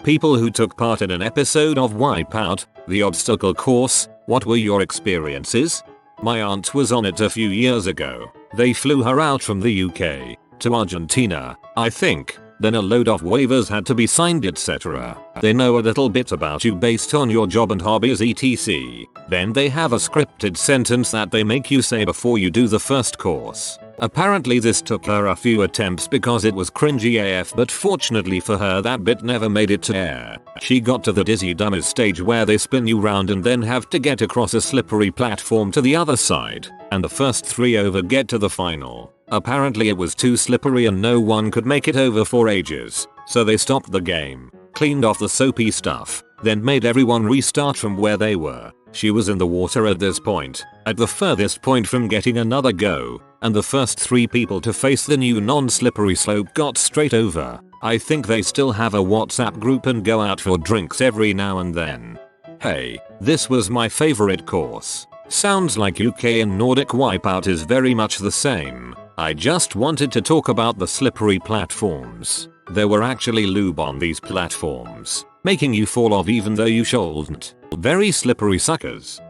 People who took part in an episode of Wipeout, the obstacle course, what were your experiences? My aunt was on it a few years ago. They flew her out from the UK to Argentina, I think. Then a load of waivers had to be signed, etc. They know a little bit about you based on your job and hobbies etc. Then they have a scripted sentence that they make you say before you do the first course. Apparently this took her a few attempts because it was cringy AF, but fortunately for her that bit never made it to air. She got to the dizzy dummies stage where they spin you round and then have to get across a slippery platform to the other side, and the first 3 over get to the final. Apparently it was too slippery and no one could make it over for ages, so they stopped the game, cleaned off the soapy stuff, then made everyone restart from where they were. She was in the water at this point, at the furthest point from getting another go, and the first 3 people to face the new non-slippery slope got straight over. I think they still have a WhatsApp group and go out for drinks every now and then. Hey, this was my favorite course. Sounds like UK and Nordic Wipeout is very much the same. I just wanted to talk about the slippery platforms. There were actually lube on these platforms, making you fall off even though you shouldn't. Very slippery suckers.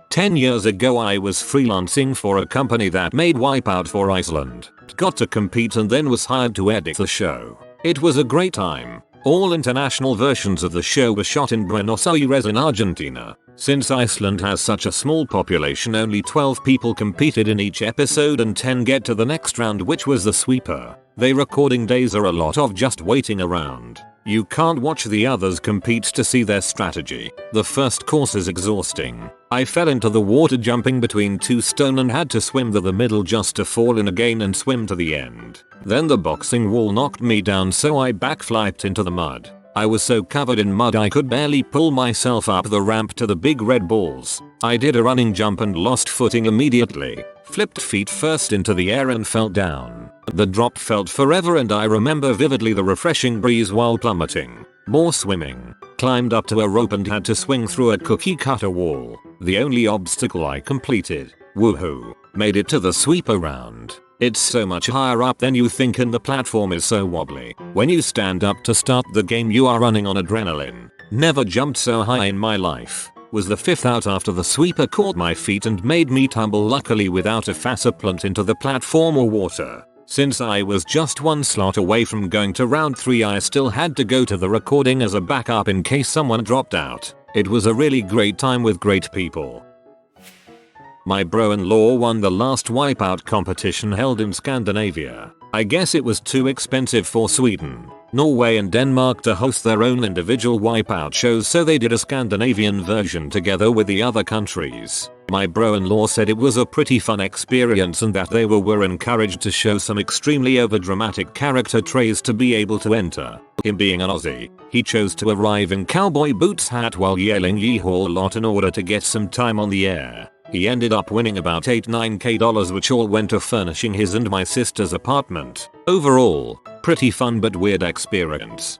10 years ago I was freelancing for a company that made Wipeout for Iceland. Got to compete and then was hired to edit the show. It was a great time. All international versions of the show were shot in Buenos Aires in Argentina. Since Iceland has such a small population, only 12 people competed in each episode and 10 get to the next round, which was the sweeper. Their recording days are a lot of just waiting around. You can't watch the others compete to see their strategy. The first course is exhausting. I fell into the water jumping between 2 stone and had to swim to the middle just to fall in again and swim to the end. Then the boxing wall knocked me down, so I backflipped into the mud. I was so covered in mud I could barely pull myself up the ramp to the big red balls. I did a running jump and lost footing immediately. Flipped feet first into the air and fell down. The drop felt forever and I remember vividly the refreshing breeze while plummeting. More swimming. Climbed up to a rope and had to swing through a cookie cutter wall. The only obstacle I completed. Woohoo. Made it to the sweeper round. It's so much higher up than you think and the platform is so wobbly. When you stand up to start the game you are running on adrenaline. Never jumped so high in my life. Was the 5th out after the sweeper caught my feet and made me tumble, luckily without a faceplant, into the platform or water. Since I was just 1 slot away from going to round 3 I still had to go to the recording as a backup in case someone dropped out. It was a really great time with great people. My bro-in-law won the last Wipeout competition held in Scandinavia. I guess it was too expensive for Sweden, Norway and Denmark to host their own individual Wipeout shows, so they did a Scandinavian version together with the other countries. My bro-in-law said it was a pretty fun experience and that they were encouraged to show some extremely overdramatic character traits to be able to enter. Him being an Aussie, he chose to arrive in cowboy boots hat while yelling yeehaw a lot in order to get some time on the air. He ended up winning about $8-9K, which all went to furnishing his and my sister's apartment. Overall, pretty fun but weird experience.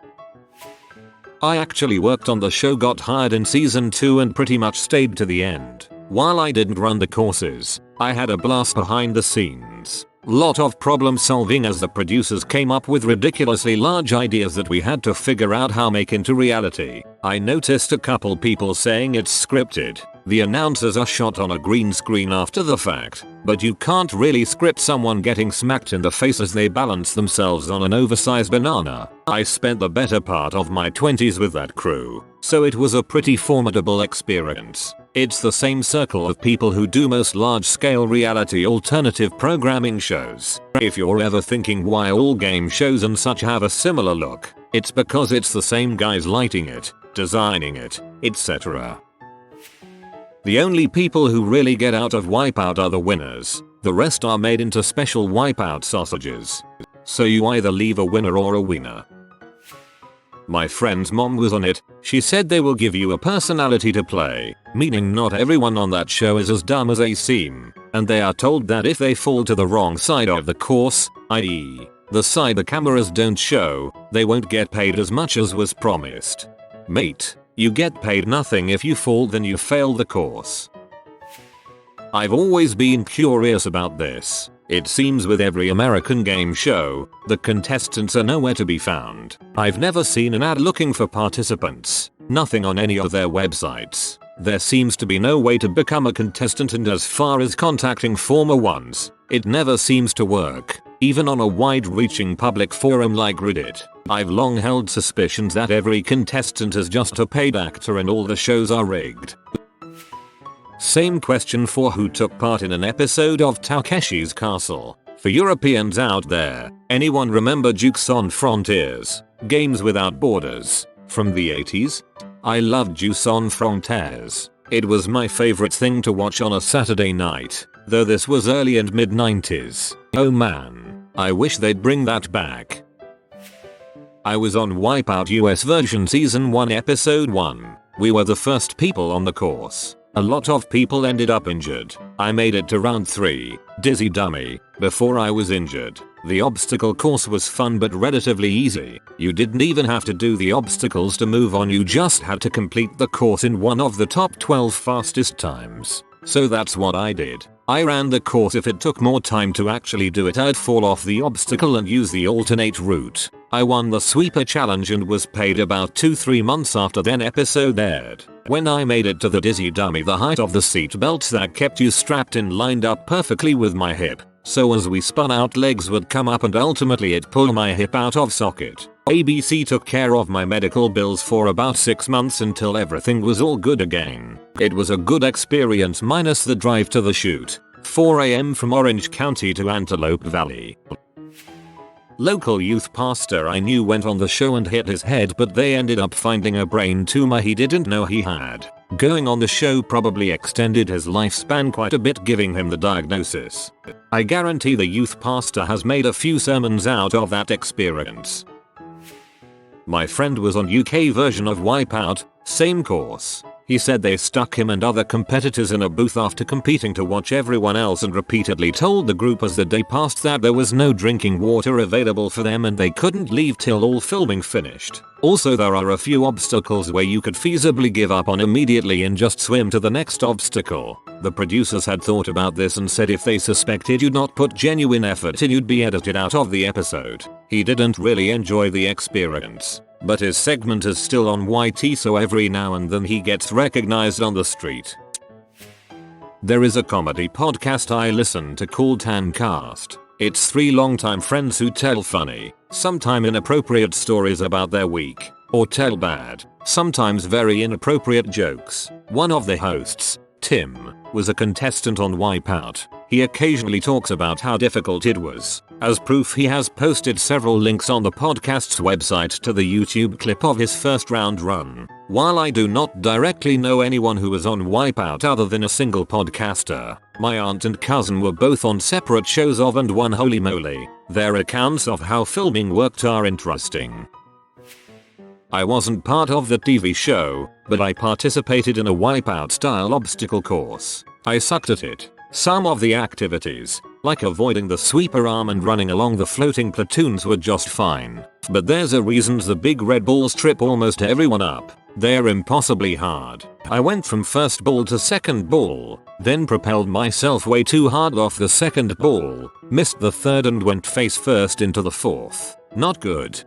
I actually worked on the show, got hired in season 2 and pretty much stayed to the end. While I didn't run the courses, I had a blast behind the scenes. Lot of problem solving as the producers came up with ridiculously large ideas that we had to figure out how make into reality. I noticed a couple people saying it's scripted. The announcers are shot on a green screen after the fact, but you can't really script someone getting smacked in the face as they balance themselves on an oversized banana. I spent the better part of my 20s with that crew, so it was a pretty formidable experience. It's the same circle of people who do most large-scale reality alternative programming shows. If you're ever thinking why all game shows and such have a similar look, it's because it's the same guys lighting it, designing it, etc. The only people who really get out of Wipeout are the winners. The rest are made into special Wipeout sausages. So you either leave a winner or a wiener. My friend's mom was on it. She said they will give you a personality to play, meaning not everyone on that show is as dumb as they seem, and they are told that if they fall to the wrong side of the course, i.e., the side the cameras don't show, they won't get paid as much as was promised. Mate, you get paid nothing if you fall, then you fail the course. I've always been curious about this. It seems with every American game show, the contestants are nowhere to be found. I've never seen an ad looking for participants. Nothing on any of their websites. There seems to be no way to become a contestant, and as far as contacting former ones, it never seems to work. Even on a wide-reaching public forum like Reddit, I've long held suspicions that every contestant is just a paid actor and all the shows are rigged. Same question for who took part in an episode of Takeshi's Castle. For Europeans out there, anyone remember Jukes on Frontiers? Games Without Borders? From the 80s? I loved Jukes on Frontiers. It was my favorite thing to watch on a Saturday night, though this was early and mid 90s. Oh man, I wish they'd bring that back. I was on Wipeout US version season 1 episode 1. We were the first people on the course. A lot of people ended up injured. I made it to round 3, Dizzy Dummy, before I was injured. The obstacle course was fun but relatively easy. You didn't even have to do the obstacles to move on, you just had to complete the course in one of the top 12 fastest times. So that's what I did. I ran the course. If it took more time to actually do it, I'd fall off the obstacle and use the alternate route. I won the sweeper challenge and was paid about 2-3 months after that episode aired. When I made it to the Dizzy Dummy, the height of the seat belts that kept you strapped in lined up perfectly with my hip. So as we spun out, legs would come up and ultimately it pulled my hip out of socket. ABC took care of my medical bills for about 6 months until everything was all good again. It was a good experience minus the drive to the shoot. 4 AM from Orange County to Antelope Valley. Local youth pastor I knew went on the show and hit his head, but they ended up finding a brain tumor he didn't know he had. Going on the show probably extended his lifespan quite a bit, giving him the diagnosis. I guarantee the youth pastor has made a few sermons out of that experience. My friend was on UK version of Wipeout, same course. He said they stuck him and other competitors in a booth after competing to watch everyone else and repeatedly told the group as the day passed that there was no drinking water available for them and they couldn't leave till all filming finished. Also, there are a few obstacles where you could feasibly give up on immediately and just swim to the next obstacle. The producers had thought about this and said if they suspected you'd not put genuine effort in, you'd be edited out of the episode. He didn't really enjoy the experience, but his segment is still on YT, so every now and then he gets recognized on the street. There is a comedy podcast I listen to called Tancast. It's 3 longtime friends who tell funny, sometimes inappropriate stories about their week, or tell bad, sometimes very inappropriate jokes. One of the hosts, Tim, was a contestant on Wipeout. He occasionally talks about how difficult it was. As proof, he has posted several links on the podcast's website to the YouTube clip of his first round run. While I do not directly know anyone who was on Wipeout other than a single podcaster, my aunt and cousin were both on separate shows of, and one, holy moly, their accounts of how filming worked are interesting. I wasn't part of the TV show, but I participated in a Wipeout style obstacle course. I sucked at it. Some of the activities, like avoiding the sweeper arm and running along the floating platoons, were just fine. But there's a reason the big red balls trip almost everyone up. They're impossibly hard. I went from first ball to second ball, then propelled myself way too hard off the second ball, missed the third and went face first into the fourth. Not good.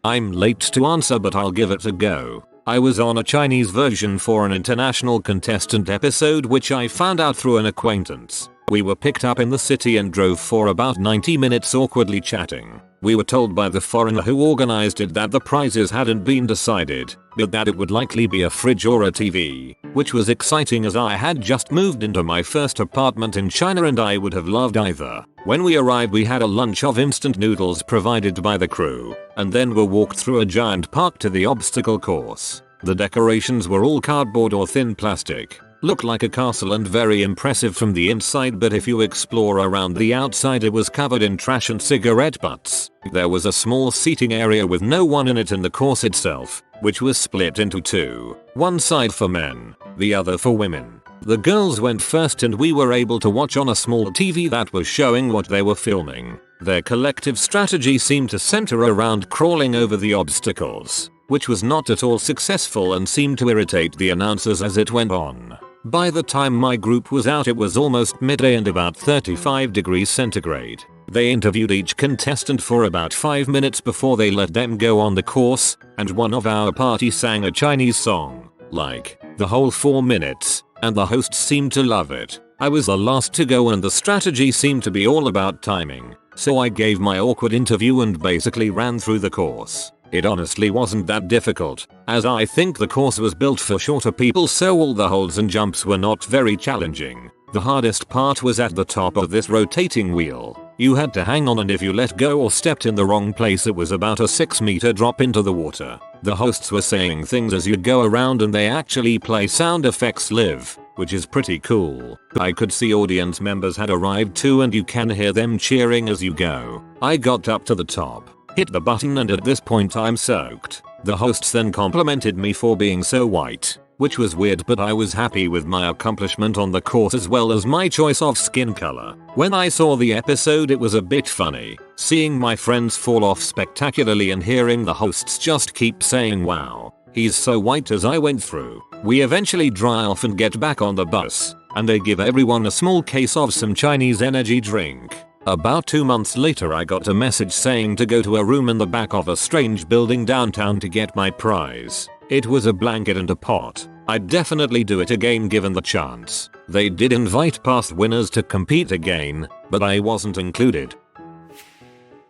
I'm late to answer, but I'll give it a go. I was on a Chinese version for an international contestant episode, which I found out through an acquaintance. We were picked up in the city and drove for about 90 minutes awkwardly chatting. We were told by the foreigner who organized it that the prizes hadn't been decided, but that it would likely be a fridge or a TV, which was exciting as I had just moved into my first apartment in China and I would have loved either. When we arrived, we had a lunch of instant noodles provided by the crew, and then were walked through a giant park to the obstacle course. The decorations were all cardboard or thin plastic. Looked like a castle and very impressive from the inside, but if you explore around the outside, it was covered in trash and cigarette butts. There was a small seating area with no one in it in the course itself, which was split into 2. One side for men, the other for women. The girls went first and we were able to watch on a small TV that was showing what they were filming. Their collective strategy seemed to center around crawling over the obstacles, which was not at all successful and seemed to irritate the announcers as it went on. By the time my group was out it was almost midday and about 35 degrees centigrade. They interviewed each contestant for about 5 minutes before they let them go on the course, and one of our party sang a Chinese song, like, the whole 4 minutes, and the hosts seemed to love it. I was the last to go and the strategy seemed to be all about timing, so I gave my awkward interview and basically ran through the course. It honestly wasn't that difficult, as I think the course was built for shorter people so all the holds and jumps were not very challenging. The hardest part was at the top of this rotating wheel. You had to hang on and if you let go or stepped in the wrong place it was about a 6-meter drop into the water. The hosts were saying things as you go around and they actually play sound effects live, which is pretty cool. I could see audience members had arrived too and you can hear them cheering as you go. I got up to the top, hit the button and at this point I'm soaked. The hosts then complimented me for being so white, which was weird but I was happy with my accomplishment on the course as well as my choice of skin color. When I saw the episode it was a bit funny, seeing my friends fall off spectacularly and hearing the hosts just keep saying wow, he's so white as I went through. We eventually dry off and get back on the bus, and they give everyone a small case of some Chinese energy drink. About 2 months later I got a message saying to go to a room in the back of a strange building downtown to get my prize. It was a blanket and a pot. I'd definitely do it again given the chance. They did invite past winners to compete again, but I wasn't included.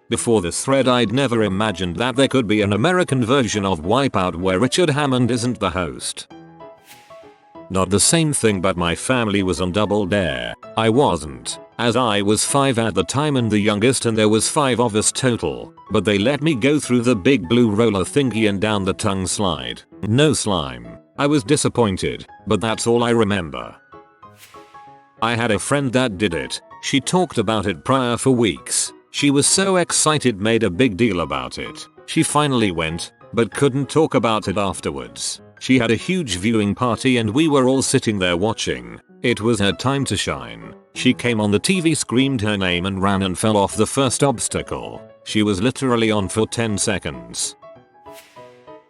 Before this thread I'd never imagined that there could be an American version of Wipeout where Richard Hammond isn't the host. Not the same thing but my family was on Double Dare. I wasn't, as I was 5 at the time and the youngest and there was 5 of us total, but they let me go through the big blue roller thingy and down the tongue slide. No slime. I was disappointed, but that's all I remember. I had a friend that did it. She talked about it prior for weeks. She was so excited, made a big deal about it. She finally went, but couldn't talk about it afterwards. She had a huge viewing party and we were all sitting there watching. It was her time to shine. She came on the TV, screamed her name and ran and fell off the first obstacle. She was literally on for 10 seconds.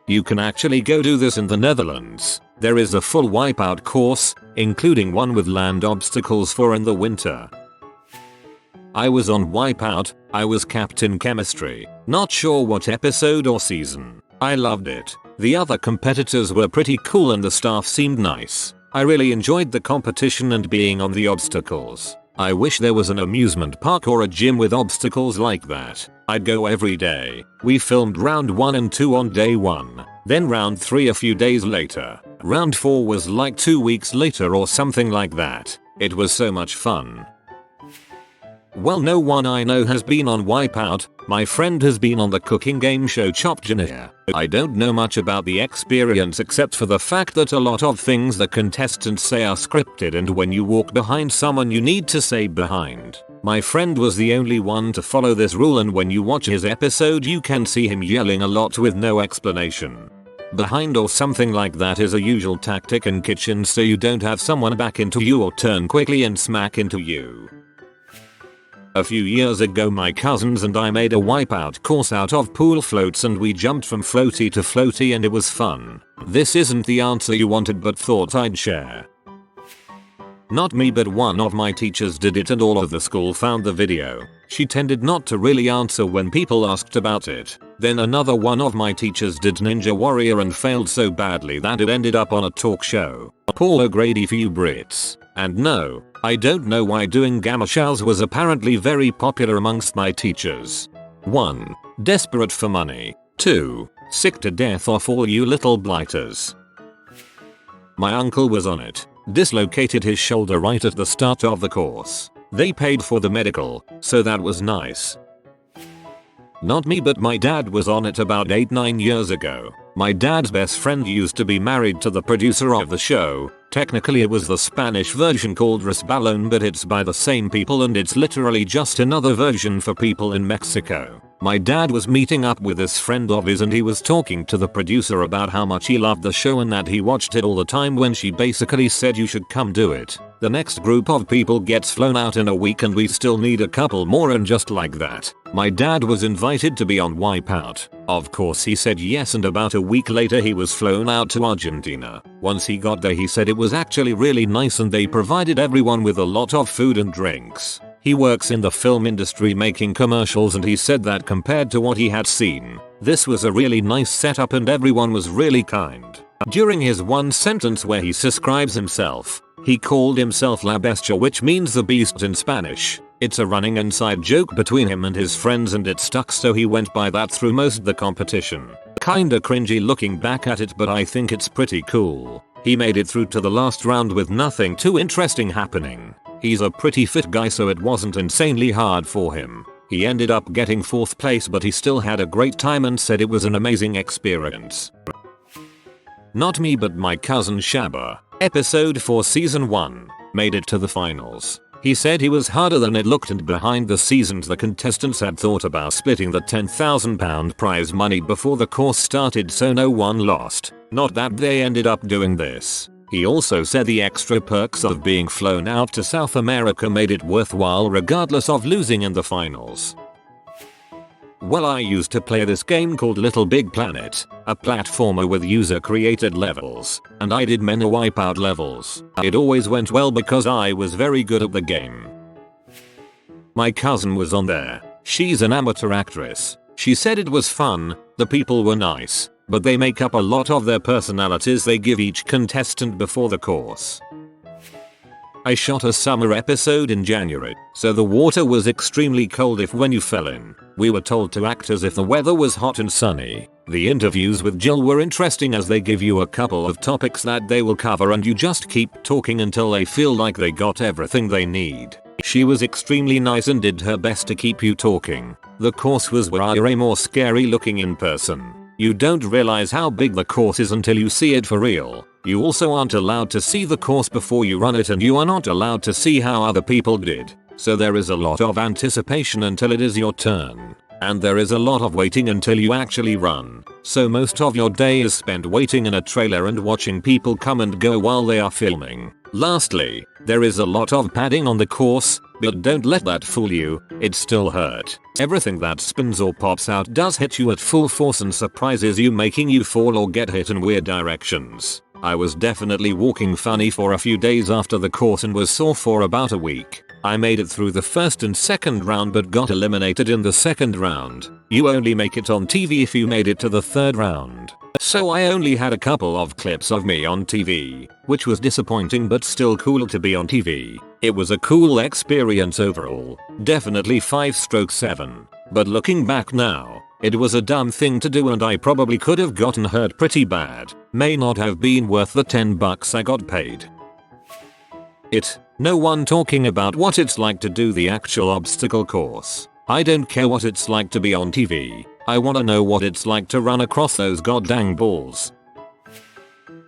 You can actually go do this in the Netherlands. There is a full Wipeout course, including one with land obstacles for in the winter. I was on Wipeout, I was Captain Chemistry. Not sure what episode or season. I loved it. The other competitors were pretty cool and the staff seemed nice. I really enjoyed the competition and being on the obstacles. I wish there was an amusement park or a gym with obstacles like that. I'd go every day. We filmed round 1 and 2 on day 1, then round 3 a few days later. Round 4 was like 2 weeks later or something like that. It was so much fun. Well, no one I know has been on Wipeout. My friend has been on the cooking game show Chopped Janier. I don't know much about the experience except for the fact that a lot of things the contestants say are scripted and when you walk behind someone you need to say behind. My friend was the only one to follow this rule and when you watch his episode you can see him yelling a lot with no explanation. Behind or something like that is a usual tactic in kitchens so you don't have someone back into you or turn quickly and smack into you. A few years ago my cousins and I made a Wipeout course out of pool floats and we jumped from floaty to floaty and it was fun. This isn't the answer you wanted but thought I'd share. Not me but one of my teachers did it and all of the school found the video. She tended not to really answer when people asked about it. Then another one of my teachers did Ninja Warrior and failed so badly that it ended up on a talk show. Paul O'Grady for you Brits. And no, I don't know why doing gamma shells was apparently very popular amongst my teachers. 1. Desperate for money. 2. Sick to death of all you little blighters. My uncle was on it. Dislocated his shoulder right at the start of the course. They paid for the medical, so that was nice. Not me but my dad was on it about 8-9 years ago. My dad's best friend used to be married to the producer of the show. Technically it was the Spanish version called Resbalón but it's by the same people and it's literally just another version for people in Mexico. My dad was meeting up with this friend of his and he was talking to the producer about how much he loved the show and that he watched it all the time when she basically said you should come do it. The next group of people gets flown out in a week and we still need a couple more, and just like that, my dad was invited to be on Wipeout. Of course he said yes, and about a week later he was flown out to Argentina. Once he got there he said it was actually really nice and they provided everyone with a lot of food and drinks. He works in the film industry making commercials, and he said that compared to what he had seen, this was a really nice setup and everyone was really kind. During his one sentence where he describes himself, he called himself La Bestia, which means the beast in Spanish. It's a running inside joke between him and his friends and it stuck, so he went by that through most of the competition. Kinda cringy looking back at it, but I think it's pretty cool. He made it through to the last round with nothing too interesting happening. He's a pretty fit guy, so it wasn't insanely hard for him. He ended up getting 4th place, but he still had a great time and said it was an amazing experience. Not me, but my cousin Shabba, episode 4 season 1, made it to the finals. He said he was harder than it looked, and behind the scenes the contestants had thought about splitting the £10,000 prize money before the course started so no one lost. Not that they ended up doing this. He also said the extra perks of being flown out to South America made it worthwhile regardless of losing in the finals. Well, I used to play this game called Little Big Planet, a platformer with user-created levels, and I did many Wipeout levels. It always went well because I was very good at the game. My cousin was on there. She's an amateur actress. She said it was fun, the people were nice, but they make up a lot of their personalities they give each contestant before the course. I shot a summer episode in January, so the water was extremely cold when you fell in. We were told to act as if the weather was hot and sunny. The interviews with Jill were interesting as they give you a couple of topics that they will cover and you just keep talking until they feel like they got everything they need. She was extremely nice and did her best to keep you talking. The course was way more scary looking in person. You don't realize how big the course is until you see it for real. You also aren't allowed to see the course before you run it, and you are not allowed to see how other people did. So there is a lot of anticipation until it is your turn. And there is a lot of waiting until you actually run. So most of your day is spent waiting in a trailer and watching people come and go while they are filming. Lastly, there is a lot of padding on the course, but don't let that fool you, it still hurt. Everything that spins or pops out does hit you at full force and surprises you, making you fall or get hit in weird directions. I was definitely walking funny for a few days after the course and was sore for about a week. I made it through the first and second round but got eliminated in the second round. You only make it on TV if you made it to the third round. So I only had a couple of clips of me on TV, which was disappointing but still cool to be on TV. It was a cool experience overall, definitely 5/7. But looking back now, it was a dumb thing to do and I probably could have gotten hurt pretty bad. May not have been worth the $10 I got paid. No one talking about what it's like to do the actual obstacle course. I don't care what it's like to be on TV. I wanna know what it's like to run across those goddamn balls.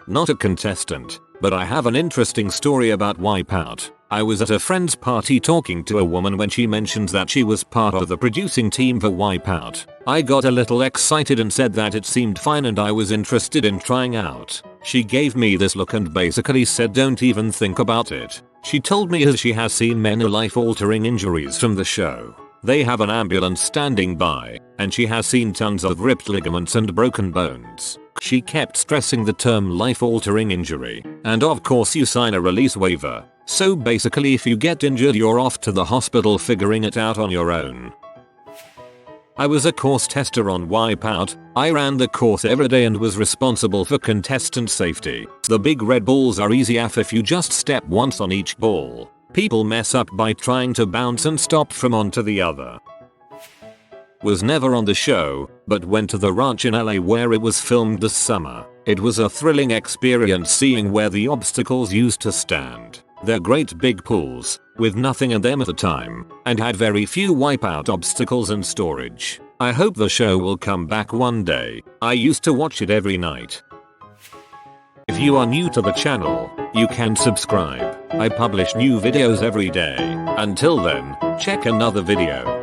Not a contestant, but I have an interesting story about Wipeout. I was at a friend's party talking to a woman when she mentioned that she was part of the producing team for Wipeout. I got a little excited and said that it seemed fine and I was interested in trying out. She gave me this look and basically said don't even think about it. She told me as she has seen many life-altering injuries from the show. They have an ambulance standing by, and she has seen tons of ripped ligaments and broken bones. She kept stressing the term life-altering injury, and of course you sign a release waiver. So basically if you get injured you're off to the hospital figuring it out on your own. I was a course tester on Wipeout. I ran the course every day and was responsible for contestant safety. The big red balls are easy AF if you just step once on each ball. People mess up by trying to bounce and stop from onto the other. Was never on the show, but went to the ranch in LA where it was filmed this summer. It was a thrilling experience seeing where the obstacles used to stand. They're great big pools, with nothing in them at the time, and had very few Wipeout obstacles and storage. I hope the show will come back one day. I used to watch it every night. If you are new to the channel, you can subscribe. I publish new videos every day. Until then, check another video.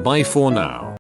Bye for now.